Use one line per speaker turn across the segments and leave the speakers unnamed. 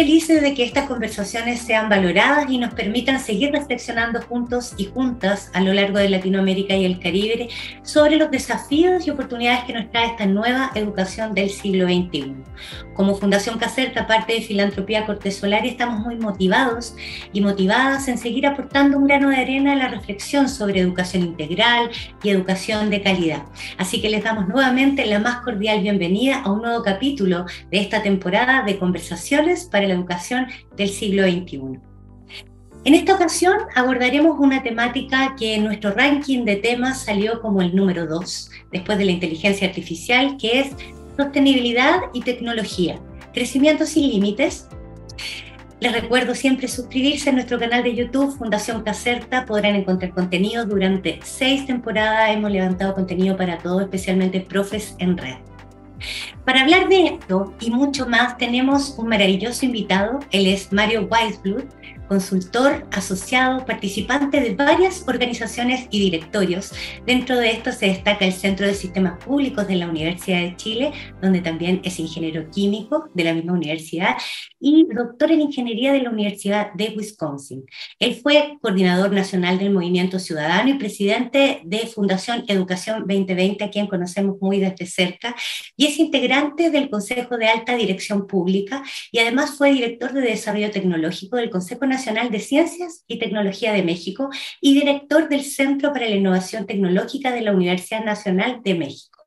felices de que estas conversaciones sean valoradas y nos permitan seguir reflexionando juntos y juntas a lo largo de Latinoamérica y el Caribe sobre los desafíos y oportunidades que nos trae esta nueva educación del siglo XXI. Como Fundación Caserta, parte de Filantropía Corte Solari, estamos muy motivados y motivadas en seguir aportando un grano de arena a la reflexión sobre educación integral y educación de calidad. Así que les damos nuevamente la más cordial bienvenida a un nuevo capítulo de esta temporada de conversaciones para la educación del siglo XXI. En esta ocasión abordaremos una temática que en nuestro ranking de temas salió como el número 2, después de la inteligencia artificial, que es sostenibilidad y tecnología, crecimiento sin límites. Les recuerdo siempre suscribirse a nuestro canal de YouTube, Fundación Caserta. Podrán encontrar contenido durante 6 temporadas. Hemos levantado contenido para todos, especialmente profes en red. Para hablar de esto y mucho más, tenemos un maravilloso invitado. Él es Mario Weisbluth, consultor asociado, participante de varias organizaciones y directorios. Dentro de esto se destaca el Centro de Sistemas Públicos de la Universidad de Chile, donde también es ingeniero químico de la misma universidad y doctor en ingeniería de la Universidad de Wisconsin. Él fue coordinador nacional del Movimiento Ciudadano y presidente de Fundación Educación 2020, a quien conocemos muy desde cerca, y es integrante del Consejo de Alta Dirección Pública y además fue director de Desarrollo Tecnológico del Consejo Nacional de Ciencias y Tecnología de México y director del Centro para la Innovación Tecnológica de la Universidad Nacional de México.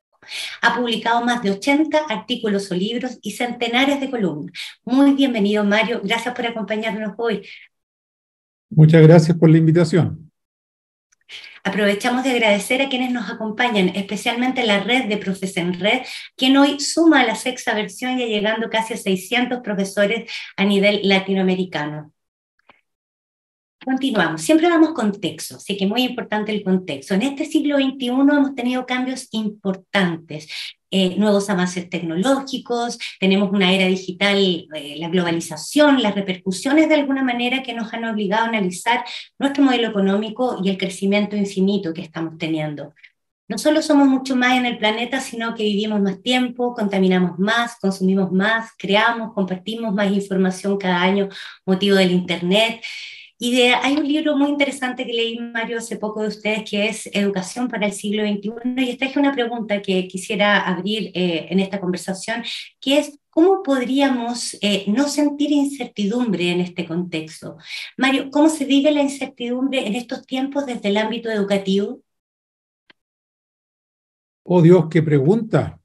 Ha publicado más de 80 artículos o libros y centenares de columnas. Muy bienvenido, Mario. Gracias por acompañarnos hoy.
Muchas gracias por la invitación.
Aprovechamos de agradecer a quienes nos acompañan, especialmente la red de Profes en Red, quien hoy suma a la 6ª versión, ya llegando casi a 600 profesores a nivel latinoamericano. Continuamos, siempre damos contexto, así que muy importante el contexto. En este siglo XXI hemos tenido cambios importantes, nuevos avances tecnológicos, tenemos una era digital, la globalización, las repercusiones de alguna manera que nos han obligado a analizar nuestro modelo económico y el crecimiento infinito que estamos teniendo. No solo somos mucho más en el planeta, sino que vivimos más tiempo, contaminamos más, consumimos más, creamos, compartimos más información cada año, motivo del Internet. Hay un libro muy interesante que leí, Mario, hace poco de ustedes, que es Educación para el siglo XXI, y esta es una pregunta que quisiera abrir en esta conversación, que es, ¿cómo podríamos no sentir incertidumbre en este contexto? Mario, ¿cómo se vive la incertidumbre en estos tiempos desde el ámbito educativo?
Oh Dios, qué pregunta.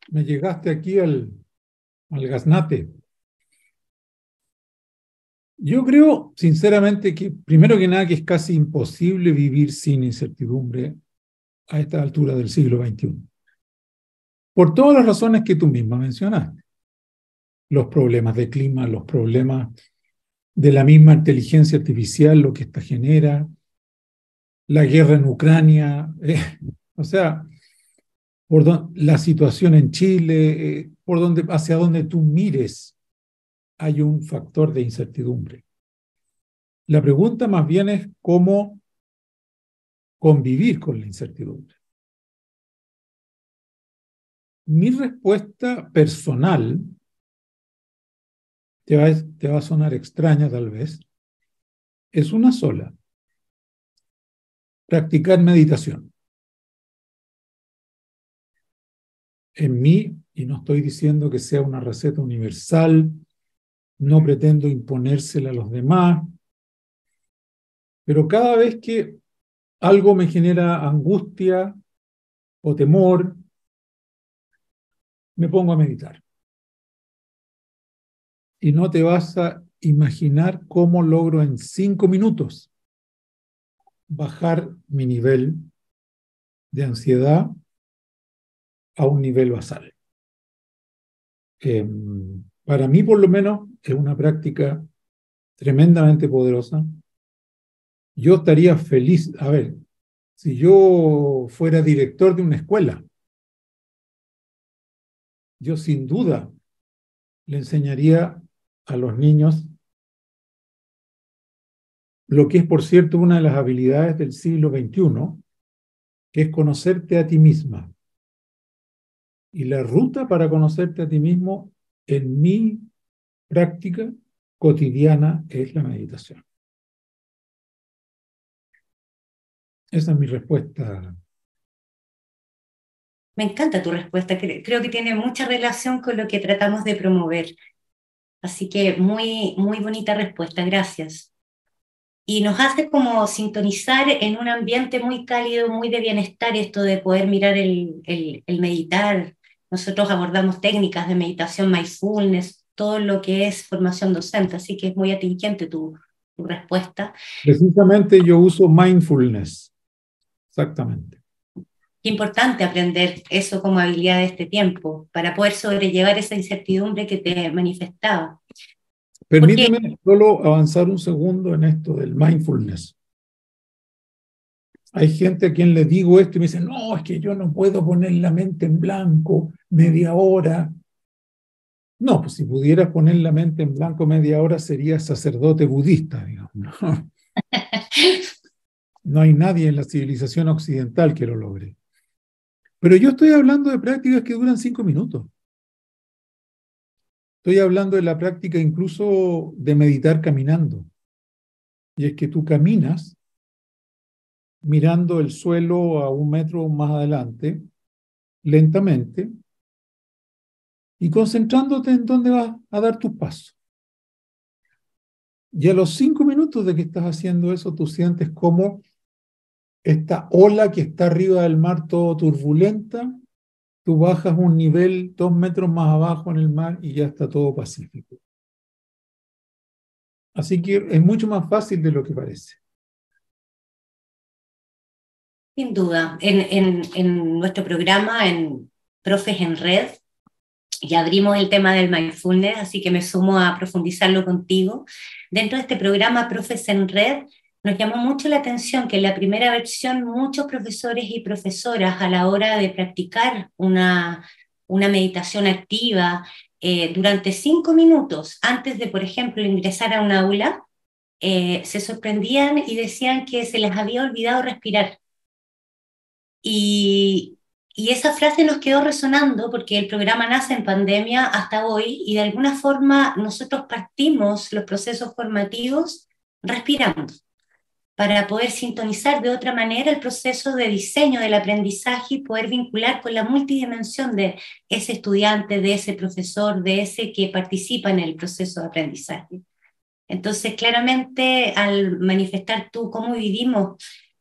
Me llegaste aquí al gaznate. Yo creo, sinceramente, que primero que nada que es casi imposible vivir sin incertidumbre a esta altura del siglo XXI. Por todas las razones que tú misma mencionaste. Los problemas de clima, los problemas de la misma inteligencia artificial, lo que esta genera, la guerra en Ucrania, o sea, la situación en Chile, hacia donde tú mires, hay un factor de incertidumbre. La pregunta más bien es cómo convivir con la incertidumbre. Mi respuesta personal te va a sonar extraña tal vez, es una sola: practicar meditación. En mí, y no estoy diciendo que sea una receta universal, no pretendo imponérsela a los demás, pero cada vez que algo me genera angustia o temor, me pongo a meditar. Y no te vas a imaginar cómo logro en 5 minutos bajar mi nivel de ansiedad a un nivel basal. Para mí, por lo menos, es una práctica tremendamente poderosa. Yo estaría feliz, a ver, si yo fuera director de una escuela, yo sin duda le enseñaría a los niños lo que es, por cierto, una de las habilidades del siglo XXI, que es conocerte a ti misma. Y la ruta para conocerte a ti mismo, en mi práctica cotidiana es la meditación. Esa es mi respuesta.
Me encanta tu respuesta, creo que tiene mucha relación con lo que tratamos de promover. Así que muy, muy bonita respuesta, gracias. Y nos hace como sintonizar en un ambiente muy cálido, muy de bienestar, esto de poder mirar el meditar. Nosotros abordamos técnicas de meditación, mindfulness, todo lo que es formación docente, así que es muy atingente tu respuesta.
Precisamente yo uso mindfulness, exactamente.
Qué importante aprender eso como habilidad de este tiempo, para poder sobrellevar esa incertidumbre que te manifestaba.
Permíteme solo avanzar un segundo en esto del mindfulness. Hay gente a quien le digo esto y me dicen, no, es que yo no puedo poner la mente en blanco media hora. No, pues si pudieras poner la mente en blanco media hora serías sacerdote budista, digamos. No, no hay nadie en la civilización occidental que lo logre. Pero yo estoy hablando de prácticas que duran 5 minutos. Estoy hablando de la práctica incluso de meditar caminando. Y es que tú caminas mirando el suelo a 1 metro más adelante, lentamente, y concentrándote en dónde vas a dar tus pasos. Y a los 5 minutos de que estás haciendo eso, tú sientes como esta ola que está arriba del mar todo turbulenta, tú bajas un nivel 2 metros más abajo en el mar y ya está todo pacífico. Así que es mucho más fácil de lo que parece.
Sin duda, en nuestro programa, en Profes en Red, ya abrimos el tema del mindfulness, así que me sumo a profundizarlo contigo. Dentro de este programa Profes en Red, nos llamó mucho la atención que en la primera versión muchos profesores y profesoras a la hora de practicar una meditación activa durante 5 minutos antes de, por ejemplo, ingresar a un aula, se sorprendían y decían que se les había olvidado respirar. Y esa frase nos quedó resonando porque el programa nace en pandemia hasta hoy y de alguna forma nosotros partimos los procesos formativos respirando para poder sintonizar de otra manera el proceso de diseño del aprendizaje y poder vincular con la multidimensión de ese estudiante, de ese profesor, de ese que participa en el proceso de aprendizaje. Entonces, claramente, al manifestar tú cómo vivimos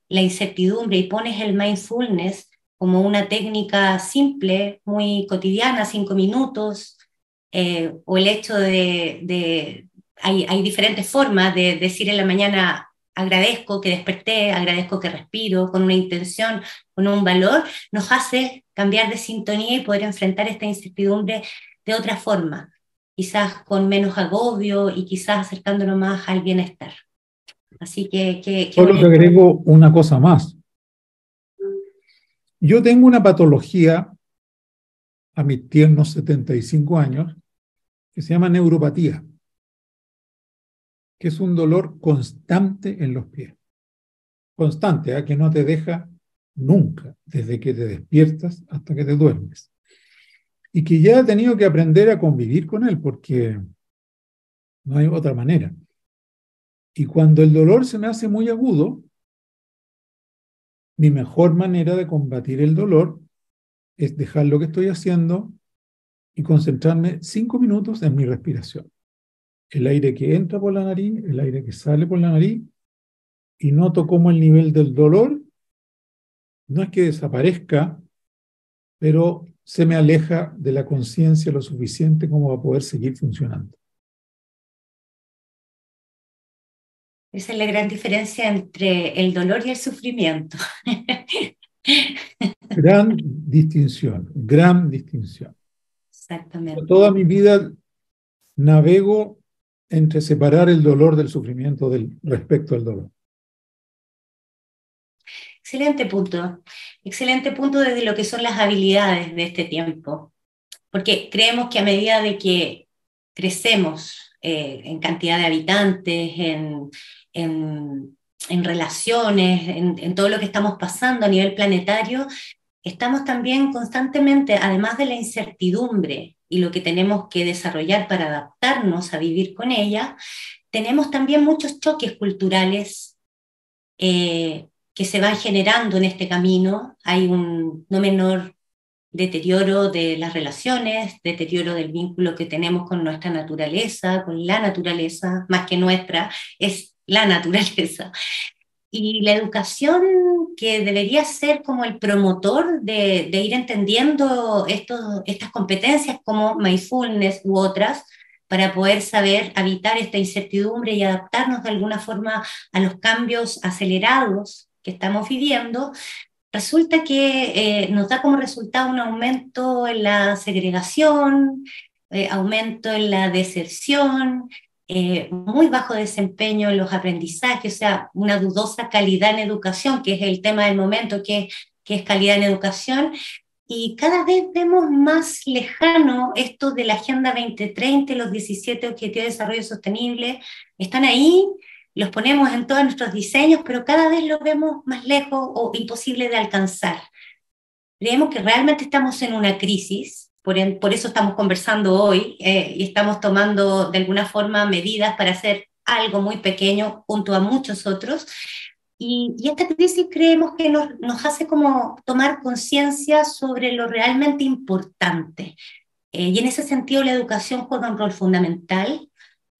la incertidumbre y pones el mindfulness como una técnica simple, muy cotidiana, 5 minutos, o el hecho hay diferentes formas de decir en la mañana agradezco que desperté, agradezco que respiro, con una intención, con un valor, nos hace cambiar de sintonía y poder enfrentar esta incertidumbre de otra forma, quizás con menos agobio y quizás acercándonos más al bienestar. Así que
Solo te agrego una cosa más. Yo tengo una patología a mis tiernos 75 años que se llama neuropatía, que es un dolor constante en los pies. Constante, que no te deja nunca, desde que te despiertas hasta que te duermes. Y que ya he tenido que aprender a convivir con él porque no hay otra manera. Y cuando el dolor se me hace muy agudo, mi mejor manera de combatir el dolor es dejar lo que estoy haciendo y concentrarme 5 minutos en mi respiración. El aire que entra por la nariz, el aire que sale por la nariz, y noto cómo el nivel del dolor no es que desaparezca, pero se me aleja de la conciencia lo suficiente como para poder seguir funcionando.
Esa es la gran diferencia entre el dolor y el sufrimiento.
Gran distinción, gran distinción.
Exactamente.
Toda mi vida navego entre separar el dolor del sufrimiento respecto al dolor.
Excelente punto desde lo que son las habilidades de este tiempo, porque creemos que a medida de que crecemos en cantidad de habitantes, en relaciones, en todo lo que estamos pasando a nivel planetario, estamos también constantemente, además de la incertidumbre y lo que tenemos que desarrollar para adaptarnos a vivir con ella, tenemos también muchos choques culturales que se van generando en este camino. Hay un no menor deterioro de las relaciones, deterioro del vínculo que tenemos con nuestra naturaleza, con la naturaleza, más que nuestra, es la naturaleza. Y la educación, que debería ser como el promotor de ir entendiendo estas competencias como mindfulness u otras, para poder saber habitar esta incertidumbre y adaptarnos de alguna forma a los cambios acelerados que estamos viviendo, resulta que nos da como resultado un aumento en la segregación, aumento en la deserción, muy bajo desempeño en los aprendizajes, o sea, una dudosa calidad en educación, que es el tema del momento, que es calidad en educación, y cada vez vemos más lejano esto de la Agenda 2030, los 17 Objetivos de Desarrollo Sostenible, están ahí, los ponemos en todos nuestros diseños, pero cada vez los vemos más lejos o imposible de alcanzar. Creemos que realmente estamos en una crisis, por eso estamos conversando hoy y estamos tomando de alguna forma medidas para hacer algo muy pequeño junto a muchos otros. Y esta crisis creemos que nos hace como tomar conciencia sobre lo realmente importante. Y en ese sentido la educación juega un rol fundamental,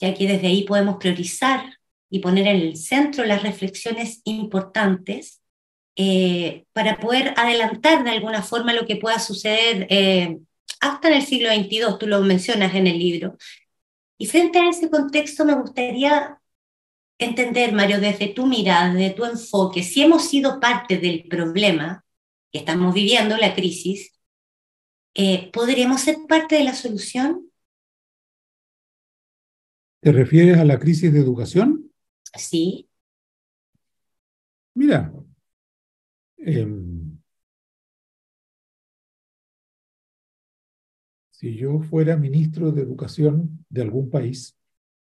ya que desde ahí podemos priorizar y poner en el centro las reflexiones importantes para poder adelantar de alguna forma lo que pueda suceder hasta en el siglo XXII, tú lo mencionas en el libro. Y frente a ese contexto me gustaría entender, Mario, desde tu mirada, desde tu enfoque, si hemos sido parte del problema que estamos viviendo, la crisis, ¿podríamos ser parte de la solución?
¿Te refieres a la crisis de educación?
Sí.
Mira, si yo fuera ministro de Educación de algún país,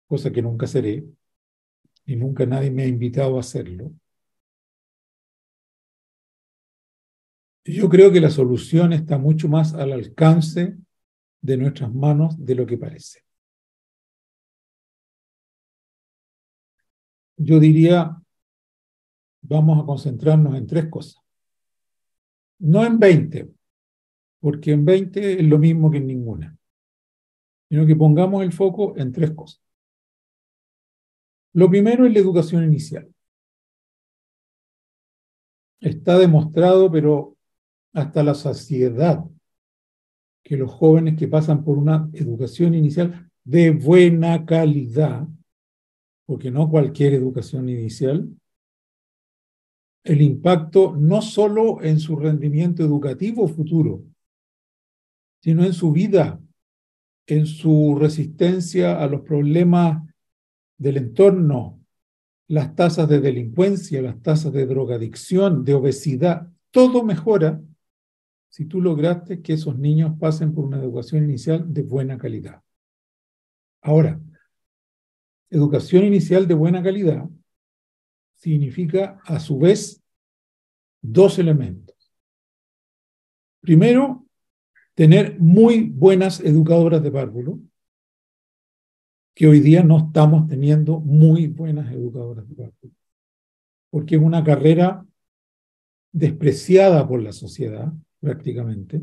cosa que nunca seré, y nunca nadie me ha invitado a hacerlo, yo creo que la solución está mucho más al alcance de nuestras manos de lo que parece. Yo diría, vamos a concentrarnos en 3 cosas. No en 20, porque en 20 es lo mismo que en ninguna, sino que pongamos el foco en 3 cosas. Lo primero es la educación inicial. Está demostrado, pero hasta la saciedad, que los jóvenes que pasan por una educación inicial de buena calidad, porque no cualquier educación inicial, el impacto no solo en su rendimiento educativo futuro, sino en su vida, en su resistencia a los problemas del entorno, las tasas de delincuencia, las tasas de drogadicción, de obesidad, todo mejora si tú lograste que esos niños pasen por una educación inicial de buena calidad. Ahora, educación inicial de buena calidad significa, a su vez, 2 elementos. Primero, tener muy buenas educadoras de párvulo, que hoy día no estamos teniendo muy buenas educadoras de párvulo, porque es una carrera despreciada por la sociedad, prácticamente.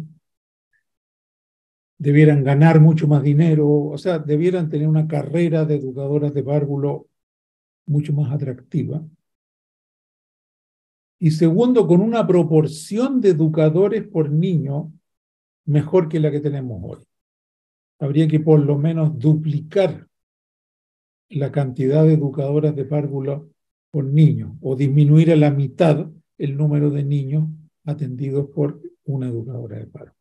Debieran ganar mucho más dinero, o sea, debieran tener una carrera de educadoras de párvulo mucho más atractiva. Y segundo, con una proporción de educadores por niño mejor que la que tenemos hoy. Habría que por lo menos duplicar la cantidad de educadoras de párvulo por niño, o disminuir a la mitad el número de niños atendidos por una educadora de párvulo.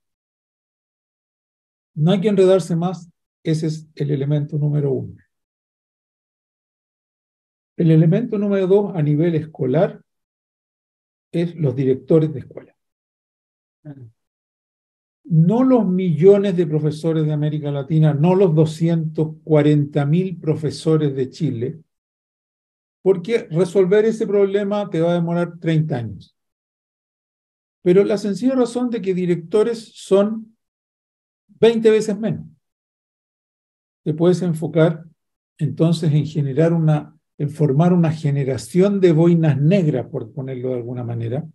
No hay que enredarse más, ese es el elemento número 1. El elemento número 2 a nivel escolar es los directores de escuela. No los millones de profesores de América Latina, no los 240.000 profesores de Chile, porque resolver ese problema te va a demorar 30 años. Pero la sencilla razón de que directores son 20 veces menos. Te puedes enfocar entonces en en formar una generación de boinas negras, por ponerlo de alguna manera,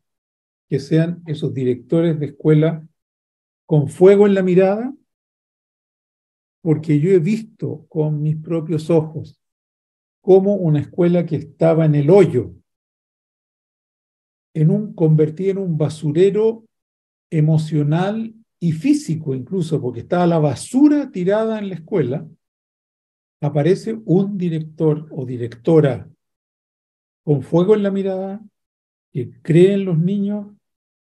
que sean esos directores de escuela con fuego en la mirada, porque yo he visto con mis propios ojos cómo una escuela que estaba en el hoyo, convertida en un basurero emocional y físico incluso, porque estaba la basura tirada en la escuela, aparece un director o directora con fuego en la mirada, que cree en los niños,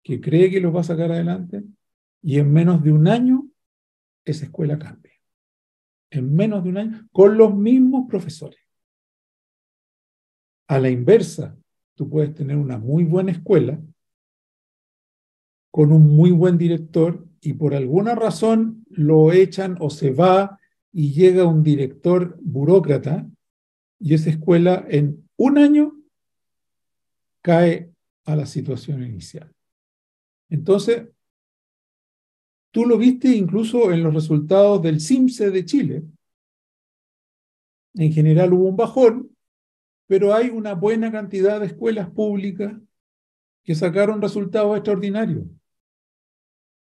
que cree que los va a sacar adelante, y en menos de un año esa escuela cambia. En menos de un año, con los mismos profesores. A la inversa, tú puedes tener una muy buena escuela con un muy buen director y por alguna razón lo echan o se va y llega un director burócrata y esa escuela en un año cae a la situación inicial. Entonces, tú lo viste incluso en los resultados del CIMSE de Chile. En general hubo un bajón, pero hay una buena cantidad de escuelas públicas que sacaron resultados extraordinarios.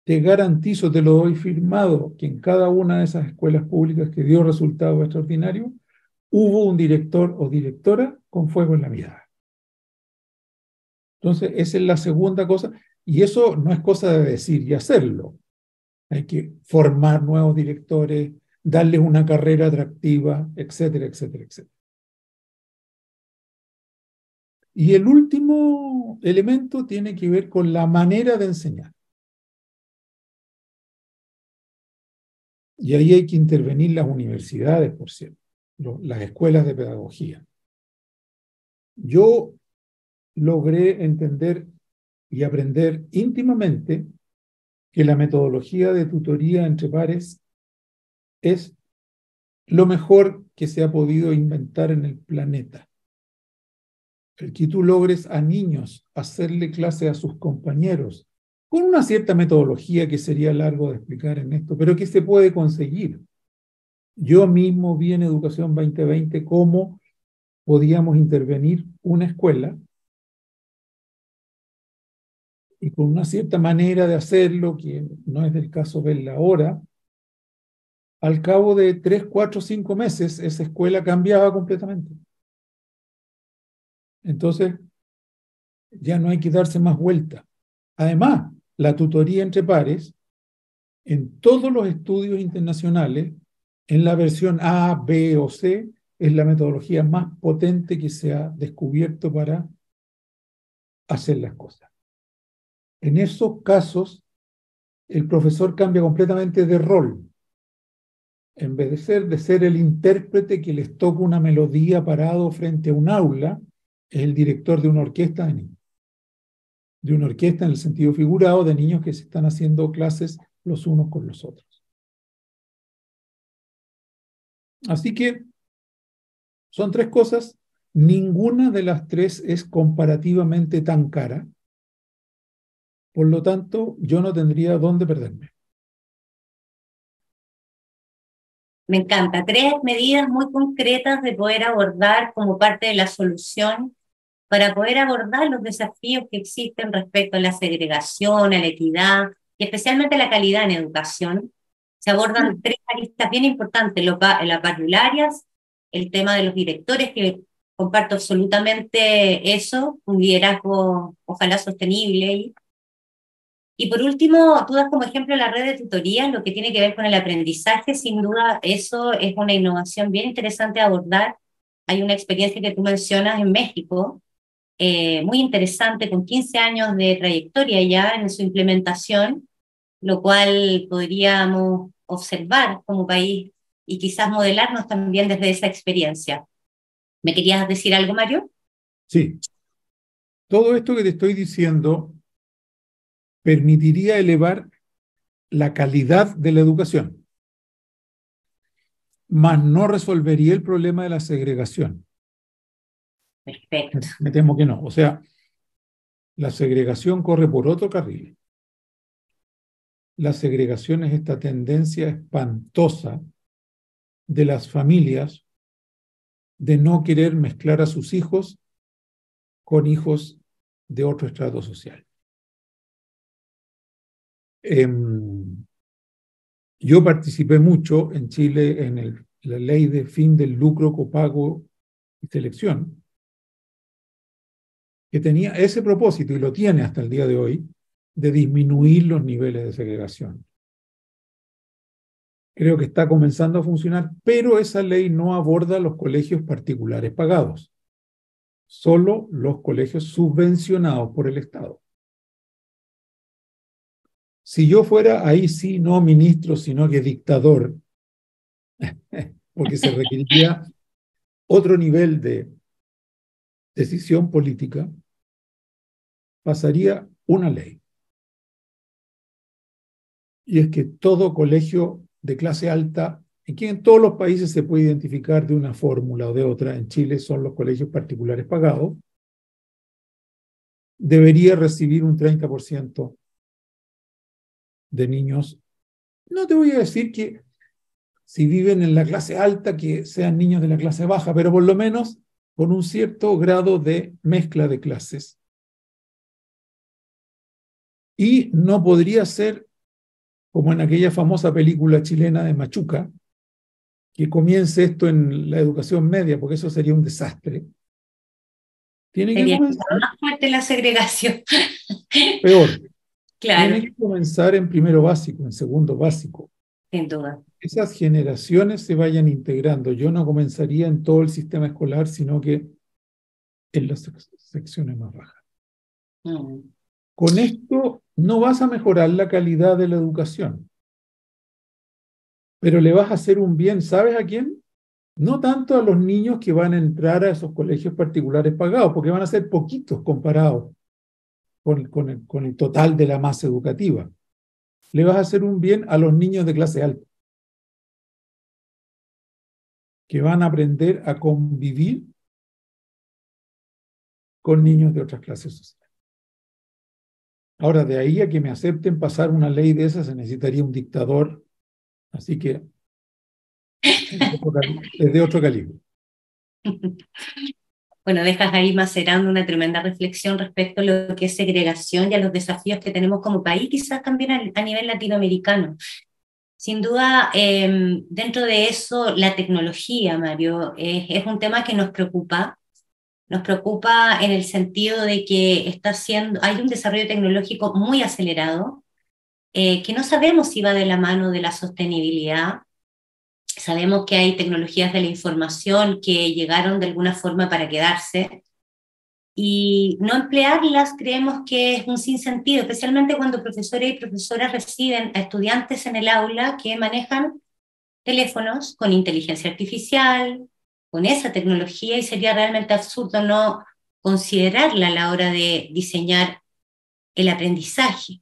Te garantizo, te lo doy firmado, que en cada una de esas escuelas públicas que dio resultados extraordinarios, hubo un director o directora con fuego en la mirada. Entonces, esa es la segunda cosa, y eso no es cosa de decir y hacerlo. Hay que formar nuevos directores, darles una carrera atractiva, etcétera, etcétera, etcétera. Y el último elemento tiene que ver con la manera de enseñar. Y ahí hay que intervenir las universidades, por cierto, las escuelas de pedagogía. Yo logré entender y aprender íntimamente que la metodología de tutoría entre pares es lo mejor que se ha podido inventar en el planeta. El que tú logres a niños hacerle clase a sus compañeros con una cierta metodología que sería largo de explicar en esto, pero que se puede conseguir. Yo mismo vi en Educación 2020 cómo podíamos intervenir una escuela y con una cierta manera de hacerlo, que no es del caso verla ahora, al cabo de 3, 4, 5 meses, esa escuela cambiaba completamente. Entonces, ya no hay que darse más vuelta. Además, la tutoría entre pares, en todos los estudios internacionales, en la versión A, B o C, es la metodología más potente que se ha descubierto para hacer las cosas. En esos casos, el profesor cambia completamente de rol. En vez de ser el intérprete que les toca una melodía parado frente a un aula, es el director de una orquesta de niños. De una orquesta en el sentido figurado de niños que se están haciendo clases los unos con los otros. Así que son 3 cosas. Ninguna de las 3 es comparativamente tan cara. Por lo tanto, yo no tendría dónde perderme.
Me encanta. 3 medidas muy concretas de poder abordar como parte de la solución para poder abordar los desafíos que existen respecto a la segregación, a la equidad y especialmente a la calidad en educación. Se abordan 3 aristas bien importantes, las parvularias, el tema de los directores, que comparto absolutamente eso, un liderazgo ojalá sostenible. Y por último, tú das como ejemplo la red de tutorías, lo que tiene que ver con el aprendizaje. Sin duda, eso es una innovación bien interesante a abordar. Hay una experiencia que tú mencionas en México, muy interesante, con 15 años de trayectoria ya en su implementación, lo cual podríamos observar como país y quizás modelarnos también desde esa experiencia. ¿Me querías decir algo, Mario?
Sí, todo esto que te estoy diciendo permitiría elevar la calidad de la educación, mas no resolvería el problema de la segregación.
Perfecto.
Me temo que no. O sea, la segregación corre por otro carril. la segregación es esta tendencia espantosa de las familias de no querer mezclar a sus hijos con hijos de otro estrato social. Yo participé mucho en Chile en la ley de fin del lucro, copago y selección, que tenía ese propósito, y lo tiene hasta el día de hoy, de disminuir los niveles de segregación. Creo que está comenzando a funcionar, pero esa ley no aborda los colegios particulares pagados, solo los colegios subvencionados por el Estado. Si yo fuera ahí sí, no ministro, sino que dictador, porque se requeriría otro nivel de decisión política, pasaría una ley. Y es que todo colegio de clase alta, aquí en todos los países se puede identificar de una fórmula o de otra, en Chile son los colegios particulares pagados, debería recibir un 30% de niños. No te voy a decir que si viven en la clase alta, que sean niños de la clase baja, pero por lo menos con un cierto grado de mezcla de clases. Y no podría ser como en aquella famosa película chilena de Machuca, que comience esto en la educación media, porque eso sería un desastre. Tiene que
Sería
comenzar
más fuerte la segregación.
peor.
Claro,
Tiene que comenzar en primero básico, en segundo básico.
sin duda.
Esas generaciones se vayan integrando. Yo no comenzaría en todo el sistema escolar, sino que en las secciones más bajas. Con esto no vas a mejorar la calidad de la educación, pero le vas a hacer un bien, ¿sabes a quién? No tanto a los niños que van a entrar a esos colegios particulares pagados, porque van a ser poquitos comparados con el total de la masa educativa. Le vas a hacer un bien a los niños de clase alta, que van a aprender a convivir con niños de otras clases sociales. Ahora, de ahí a que me acepten pasar una ley de esas, se necesitaría un dictador, así que es de otro calibre.
Bueno, dejas ahí macerando una tremenda reflexión respecto a lo que es segregación y a los desafíos que tenemos como país, quizás también a nivel latinoamericano. Sin duda, dentro de eso, la tecnología, Mario, es un tema que nos preocupa. Nos preocupa en el sentido de que hay un desarrollo tecnológico muy acelerado, que no sabemos si va de la mano de la sostenibilidad. Sabemos que hay tecnologías de la información que llegaron de alguna forma para quedarse, y no emplearlas creemos que es un sinsentido, especialmente cuando profesores y profesoras reciben a estudiantes en el aula que manejan teléfonos con inteligencia artificial, con esa tecnología, y sería realmente absurdo no considerarla a la hora de diseñar el aprendizaje.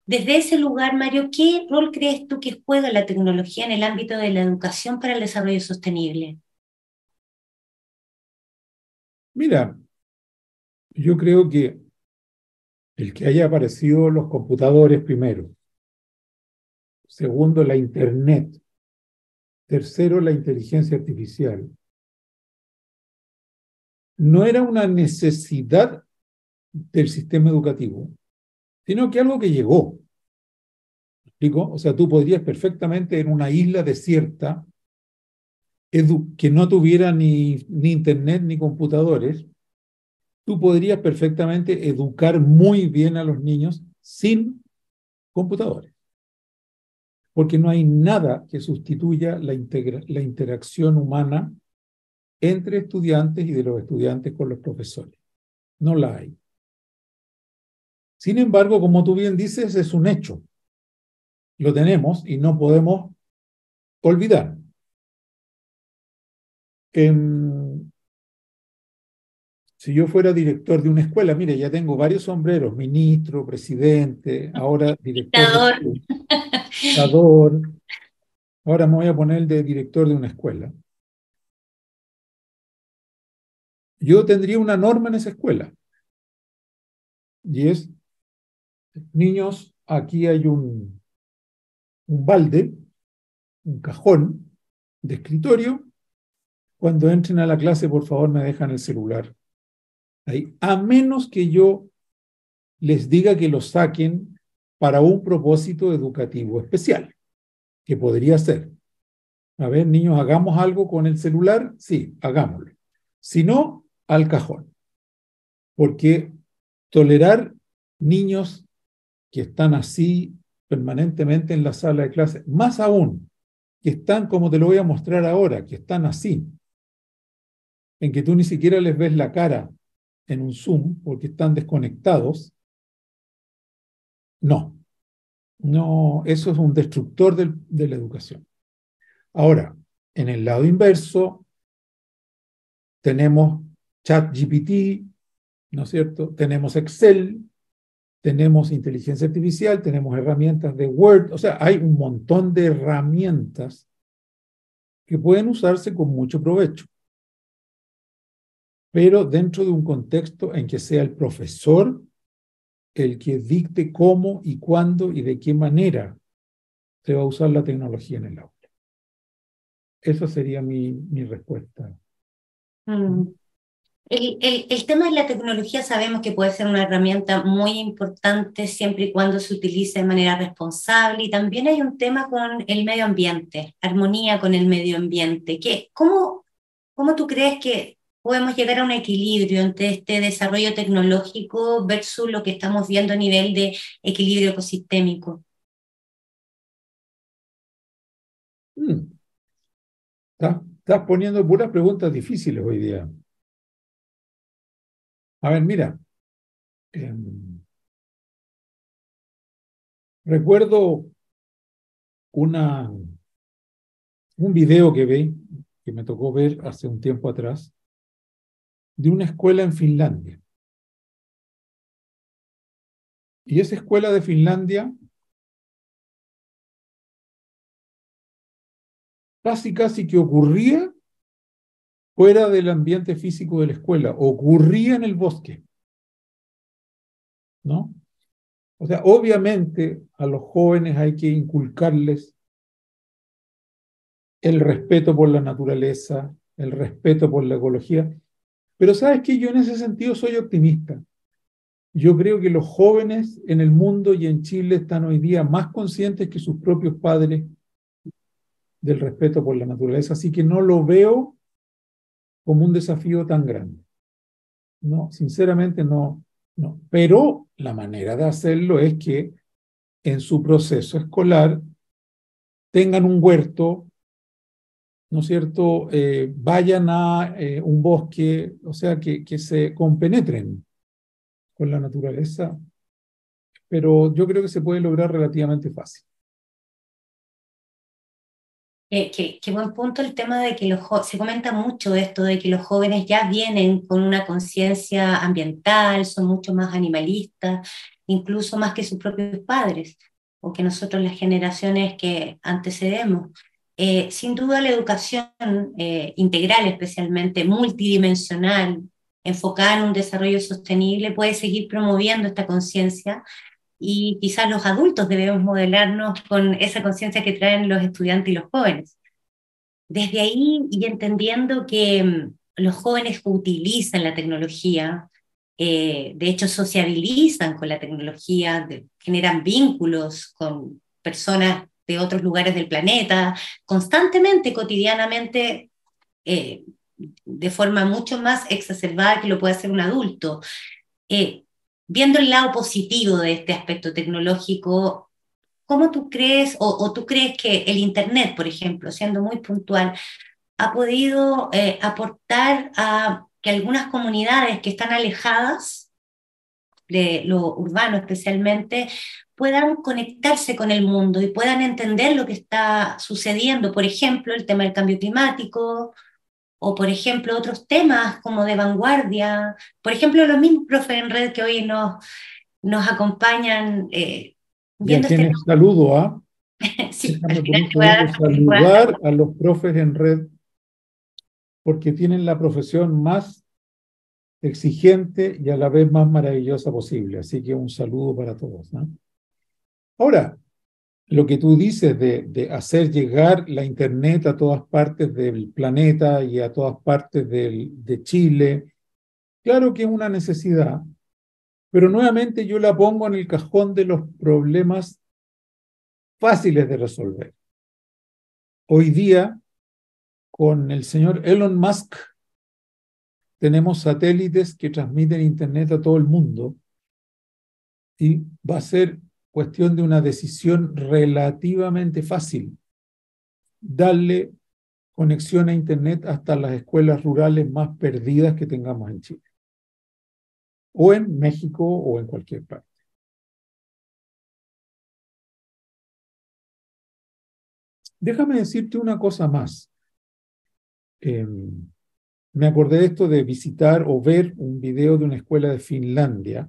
Desde ese lugar, Mario, ¿qué rol crees tú que juega la tecnología en el ámbito de la educación para el desarrollo sostenible?
Mira, yo creo que el que haya aparecido los computadores primero, segundo, la Internet, tercero, la inteligencia artificial, no era una necesidad del sistema educativo, sino que algo que llegó. ¿Me explico? O sea, tú podrías perfectamente en una isla desierta que no tuviera ni internet ni computadores, tú podrías perfectamente educar muy bien a los niños sin computadores. Porque no hay nada que sustituya la interacción humana entre estudiantes y de los estudiantes con los profesores. No la hay. Sin embargo, como tú bien dices, es un hecho. Lo tenemos y no podemos olvidar. Si yo fuera director de una escuela, mire, ya tengo varios sombreros, ministro, presidente, ahora director de
Dictador.
escuela, educador, ahora me voy a poner de director de una escuela. Yo tendría una norma en esa escuela, y es: niños aquí hay un balde, un cajón de escritorio. Cuando entren a la clase, por favor, me dejan el celular ahí, a menos que yo les diga que lo saquen para un propósito educativo especial, que podría ser, a ver, niños, ¿hagamos algo con el celular? Sí, hagámoslo. Si no, al cajón. Porque tolerar niños que están así permanentemente en la sala de clase, más aún, que están, como te lo voy a mostrar ahora, que están así, en que tú ni siquiera les ves la cara en un Zoom porque están desconectados, no, no, eso es un destructor de la educación. Ahora, en el lado inverso, tenemos ChatGPT, ¿no es cierto? Tenemos Excel, tenemos inteligencia artificial, tenemos herramientas de Word, o sea, hay un montón de herramientas que pueden usarse con mucho provecho, pero dentro de un contexto en que sea el profesor el que dicte cómo y cuándo y de qué manera se va a usar la tecnología en el aula. Esa sería mi respuesta.
Mm. El tema de la tecnología sabemos que puede ser una herramienta muy importante siempre y cuando se utilice de manera responsable, y también hay un tema con el medio ambiente, armonía con el medio ambiente. ¿Cómo tú crees que podemos llegar a un equilibrio entre este desarrollo tecnológico versus lo que estamos viendo a nivel de equilibrio ecosistémico?
Mm. Estás poniendo puras preguntas difíciles hoy día. A ver, mira, eh, recuerdo un video que me tocó ver hace un tiempo atrás, de una escuela en Finlandia. Y esa escuela de Finlandia casi que ocurría fuera del ambiente físico de la escuela, ocurría en el bosque, ¿no? O sea, obviamente a los jóvenes hay que inculcarles el respeto por la naturaleza, el respeto por la ecología, pero ¿sabes qué? Yo en ese sentido soy optimista. Yo creo que los jóvenes en el mundo y en Chile están hoy día más conscientes que sus propios padres del respeto por la naturaleza, así que no lo veo como un desafío tan grande. No, sinceramente no, no. Pero la manera de hacerlo es que en su proceso escolar tengan un huerto, ¿no es cierto? Vayan a un bosque, o sea, que se compenetren con la naturaleza, pero yo creo que se puede lograr relativamente fácil.
Qué buen punto el tema de que se comenta mucho esto de que los jóvenes ya vienen con una conciencia ambiental, son mucho más animalistas, incluso más que sus propios padres, o que nosotros las generaciones que antecedemos. Sin duda la educación integral, especialmente multidimensional, enfocada en un desarrollo sostenible, puede seguir promoviendo esta conciencia, y quizás los adultos debemos modelarnos con esa conciencia que traen los estudiantes y los jóvenes. Desde ahí, y entendiendo que los jóvenes utilizan la tecnología, de hecho sociabilizan con la tecnología, generan vínculos con personas de otros lugares del planeta, constantemente, cotidianamente, eh, de forma mucho más exacerbada que lo puede hacer un adulto. Eh, Viendo el lado positivo de este aspecto tecnológico, ¿cómo tú crees, o tú crees que el Internet, por ejemplo, siendo muy puntual, ha podido aportar a que algunas comunidades que están alejadas de lo urbano especialmente puedan conectarse con el mundo y puedan entender lo que está sucediendo? Por ejemplo, el tema del cambio climático, o por ejemplo otros temas como de vanguardia, por ejemplo los mismos profes en red que hoy nos acompañan
Y a
viendo este
quienes saludo, ¿ah?
tema. Sí, al
Déjame por
final
un
te voy a
segundo
dar también, voy a dar
saludar a los profes en red, porque tienen la profesión más exigente y a la vez más maravillosa posible. Así que un saludo para todos, ¿no? Ahora, lo que tú dices de hacer llegar la Internet a todas partes del planeta y a todas partes de Chile, claro que es una necesidad, pero nuevamente yo la pongo en el cajón de los problemas fáciles de resolver. Hoy día, con el señor Elon Musk, tenemos satélites que transmiten Internet a todo el mundo y va a ser cuestión de una decisión relativamente fácil, darle conexión a Internet hasta las escuelas rurales más perdidas que tengamos en Chile, o en México o en cualquier parte. Déjame decirte una cosa más. Me acordé de esto de visitar o ver un video de una escuela de Finlandia.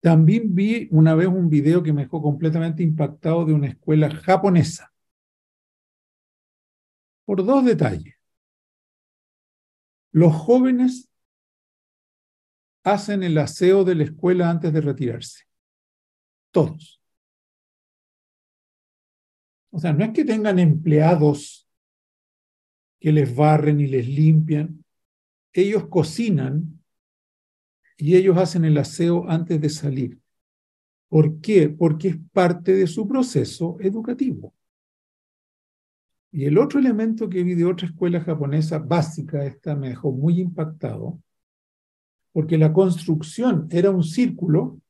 También vi una vez un video que me dejó completamente impactado de una escuela japonesa, por dos detalles. Los jóvenes hacen el aseo de la escuela antes de retirarse. Todos. O sea, no es que tengan empleados que les barren y les limpian. Ellos cocinan y ellos hacen el aseo antes de salir. ¿Por qué? Porque es parte de su proceso educativo. Y el otro elemento que vi de otra escuela japonesa básica, esta me dejó muy impactado, porque la construcción era un círculo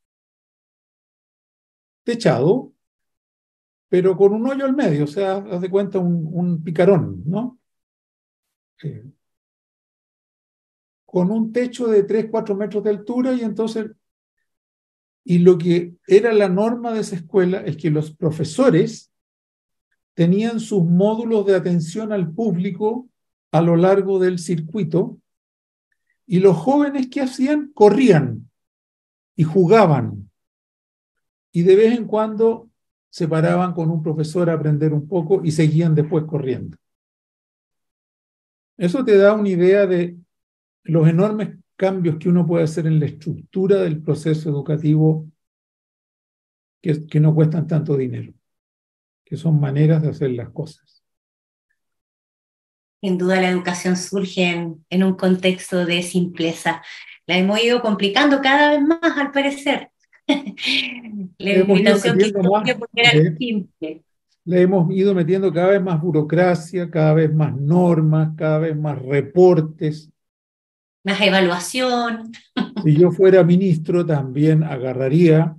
techado, pero con un hoyo al medio, o sea, haz de cuenta un picarón, ¿no? Con un techo de 3, 4 metros de altura y entonces, y lo que era la norma de esa escuela es que los profesores tenían sus módulos de atención al público a lo largo del circuito y los jóvenes que hacían corrían y jugaban y de vez en cuando se paraban con un profesor a aprender un poco y seguían después corriendo. Eso te da una idea de los enormes cambios que uno puede hacer en la estructura del proceso educativo que no cuestan tanto dinero, que son maneras de hacer las cosas.
Sin duda la educación surge en un contexto de simpleza. La hemos ido complicando cada vez más, al parecer. La
Le hemos ido
invitación que
metiendo más,
surge porque era simple.
le hemos ido metiendo cada vez más burocracia, cada vez más normas, cada vez más reportes.
Más evaluación.
Si yo fuera ministro, también agarraría.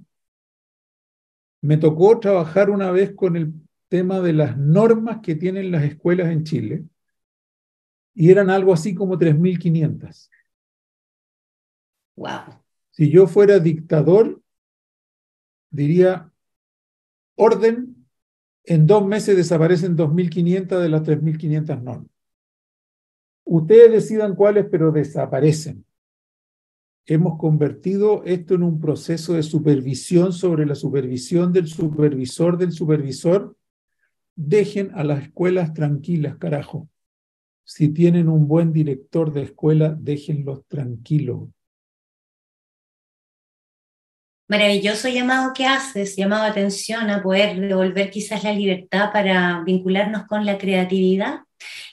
Me tocó trabajar una vez con el tema de las normas que tienen las escuelas en Chile, y eran algo así como 3.500.
Wow.
Si yo fuera dictador, diría, orden, en 2 meses desaparecen 2.500 de las 3.500 normas. Ustedes decidan cuáles, pero desaparecen. Hemos convertido esto en un proceso de supervisión sobre la supervisión del supervisor del supervisor. Dejen a las escuelas tranquilas, carajo. Si tienen un buen director de escuela, déjenlos tranquilos.
Maravilloso llamado que haces, llamado a atención a poder devolver quizás la libertad para vincularnos con la creatividad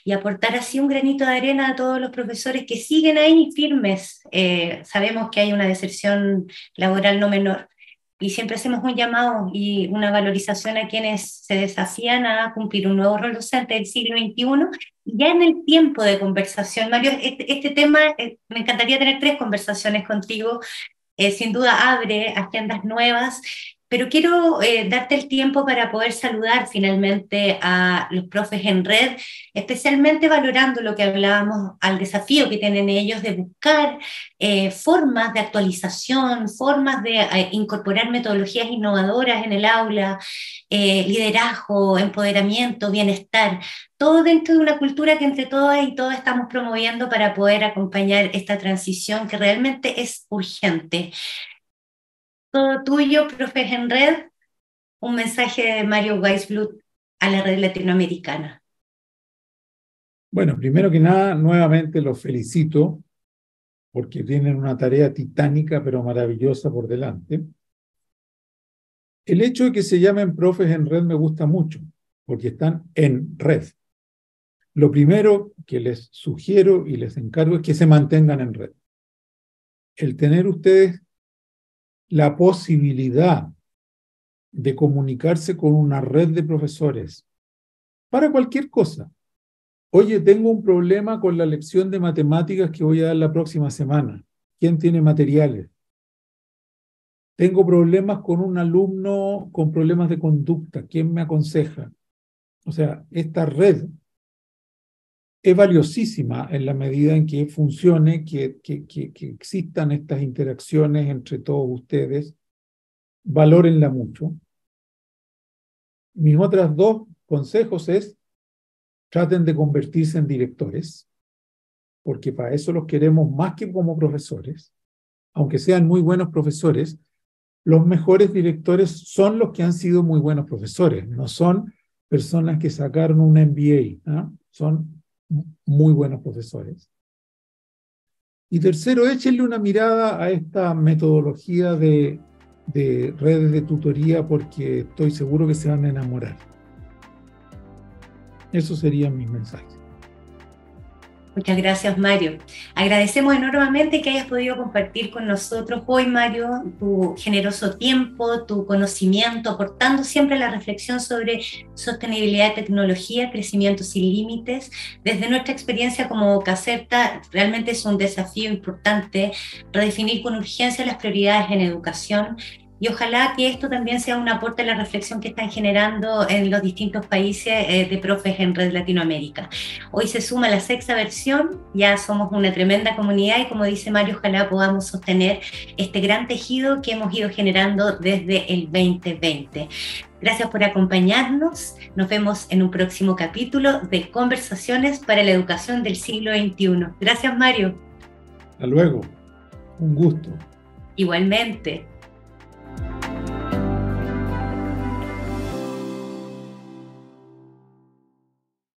y aportar así un granito de arena a todos los profesores que siguen ahí firmes. Sabemos que hay una deserción laboral no menor y siempre hacemos un llamado y una valorización a quienes se desafían a cumplir un nuevo rol docente del siglo XXI. Ya en el tiempo de conversación, Mario, este tema, me encantaría tener 3 conversaciones contigo. Sin duda abre agendas nuevas, pero quiero darte el tiempo para poder saludar finalmente a los profes en red, especialmente valorando lo que hablábamos, al desafío que tienen ellos de buscar formas de actualización, formas de incorporar metodologías innovadoras en el aula, liderazgo, empoderamiento, bienestar, todo dentro de una cultura que entre todas y todos estamos promoviendo para poder acompañar esta transición que realmente es urgente. Todo tuyo, profes en red, un mensaje de Mario Weisblut a la red latinoamericana.
Bueno, primero que nada, nuevamente los felicito porque tienen una tarea titánica pero maravillosa por delante. El hecho de que se llamen profes en red me gusta mucho, porque están en red. Lo primero que les sugiero y les encargo es que se mantengan en red. El tener ustedes la posibilidad de comunicarse con una red de profesores para cualquier cosa. Oye, tengo un problema con la lección de matemáticas que voy a dar la próxima semana. ¿Quién tiene materiales? Tengo problemas con un alumno con problemas de conducta. ¿Quién me aconseja? O sea, esta red es valiosísima en la medida en que funcione, que existan estas interacciones entre todos ustedes. Valórenla mucho. Mis otros dos consejos es: traten de convertirse en directores, porque para eso los queremos más que como profesores. Aunque sean muy buenos profesores, los mejores directores son los que han sido muy buenos profesores, no son personas que sacaron un MBA, ¿no? Son muy buenos profesores. Y tercero, échenle una mirada a esta metodología de redes de tutoría, porque estoy seguro que se van a enamorar. Esos serían mis mensajes.
Muchas gracias, Mario. Agradecemos enormemente que hayas podido compartir con nosotros hoy, Mario, tu generoso tiempo, tu conocimiento, aportando siempre la reflexión sobre sostenibilidad, tecnología, crecimiento sin límites. Desde nuestra experiencia como Caserta, realmente es un desafío importante redefinir con urgencia las prioridades en educación. Y ojalá que esto también sea un aporte a la reflexión que están generando en los distintos países de profes en Red Latinoamérica. Hoy se suma la 6ª versión, ya somos una tremenda comunidad y, como dice Mario, ojalá podamos sostener este gran tejido que hemos ido generando desde el 2020. Gracias por acompañarnos. Nos vemos en un próximo capítulo de Conversaciones para la Educación del siglo XXI. Gracias, Mario.
Hasta luego. Un gusto.
Igualmente.